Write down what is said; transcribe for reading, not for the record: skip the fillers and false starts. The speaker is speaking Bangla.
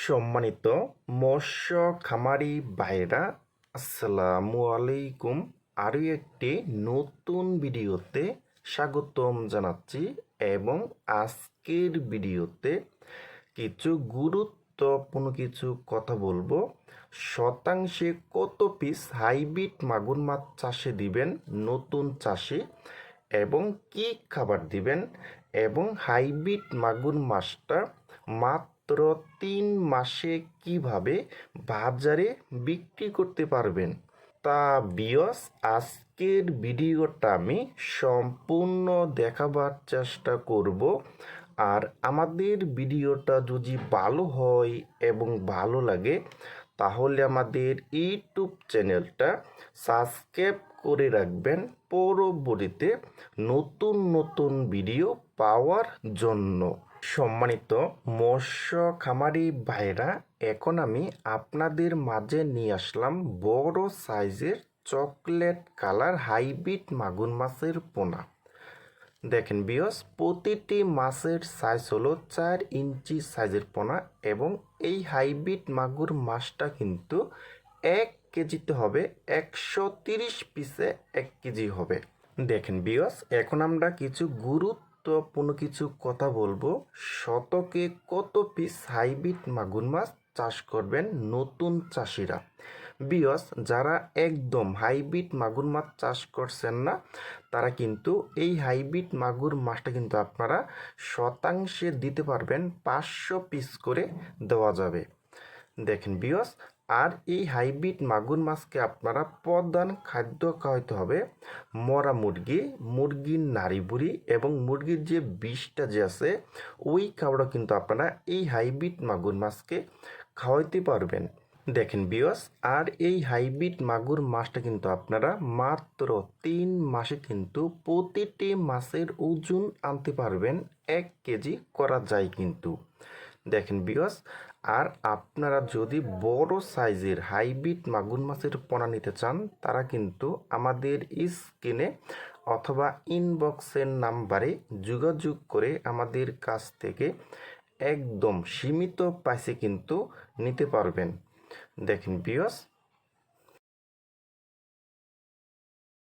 সম্মানিত মৎস্য খামারি ভাইরা, আসসালামু আলাইকুম। আরও একটি নতুন ভিডিওতে স্বাগতম জানাচ্ছি এবং আজকের ভিডিওতে কিছু গুরুত্বপূর্ণ কিছু কথা বলবো। শতাংশে কত পিস হাইব্রিড মাগুর মাছ চাষে দিবেন নতুন চাষি, এবং কি খাবার দিবেন, এবং হাইব্রিড মাগুর মাছটা মাত্র 3 মাসে কিভাবে বাজারে বিক্রি করতে পারবেন। তা বিয়স, আজকের ভিডিওটা আমি সম্পূর্ণ দেখাবার চেষ্টা করব। আর আমাদের ভিডিওটা যদি ভালো হয় এবং ভালো লাগে, তাহলে আমাদের ইউটিউব চ্যানেলটা সাবস্ক্রাইব করে রাখবেন পরবর্তীতে নতুন নতুন ভিডিও পাওয়ার জন্য। সম্মানিত মৎস্য খামারি ভাইরা, এখন আমি আপনাদের মাঝে নিয়ে আসলাম বড় সাইজের চকলেট কালার হাইব্রিড মাগুর মাছের পোনা। দেখেন বিয়স, প্রতিটি মাছের সাইজ হলো 4 ইঞ্চি সাইজের পোনা, এবং এই হাইব্রিড মাগুর মাছটা কিন্তু 1 কেজিতে হবে, 130 পিসে 1 কেজি হবে। দেখেন বিয়স, এখন আমরা কিছু গুরুত্বপূর্ণ কিছু কথা বলবো। শতকে কত পিস হাইব্রিড মাগুর মাছ চাষ করবেন নতুন চাষিরা। বিয়স, যারা একদম হাইব্রিড মাগুর মাছ চাষ করছেন না, তারা কিন্তু এই হাইব্রিড মাগুর মাছটা কিন্তু আপনারা শতাংশে দিতে পারবেন, 500 পিস করে দেওয়া যাবে। দেখেন বিয়স, আর এই হাইব্রিড মাগুর মাছকে আপনারা প্রধান খাদ্য খাওয়াইতে হবে মরা মুরগি, মুরগির নাড়ি বুড়ি এবং মুরগির যে বিষটা যে আছে, ওই খাবারটা কিন্তু আপনারা এই হাইব্রিড মাগুর মাছকে খাওয়াইতে পারবেন। দেখেন বিয়স, আর এই হাইব্রিড মাগুর মাছটা কিন্তু আপনারা মাত্র 3 মাসে কিন্তু প্রতিটি মাছের ওজন আনতে পারবেন, 1 কেজি করা যায় কিন্তু। দেখেন বিয়স, আর আপনারা যদি বড় সাইজের হাইব্রিড মাগুর মাছের পোনা নিতে চান, তারা কিন্তু আমাদের স্ক্রিনে অথবা ইনবক্সের নাম্বারে যোগাযোগ করে আমাদের কাছ থেকে একদম সীমিত প্রাইসে কিন্তু নিতে পারবেন। দেখেন বিয়স,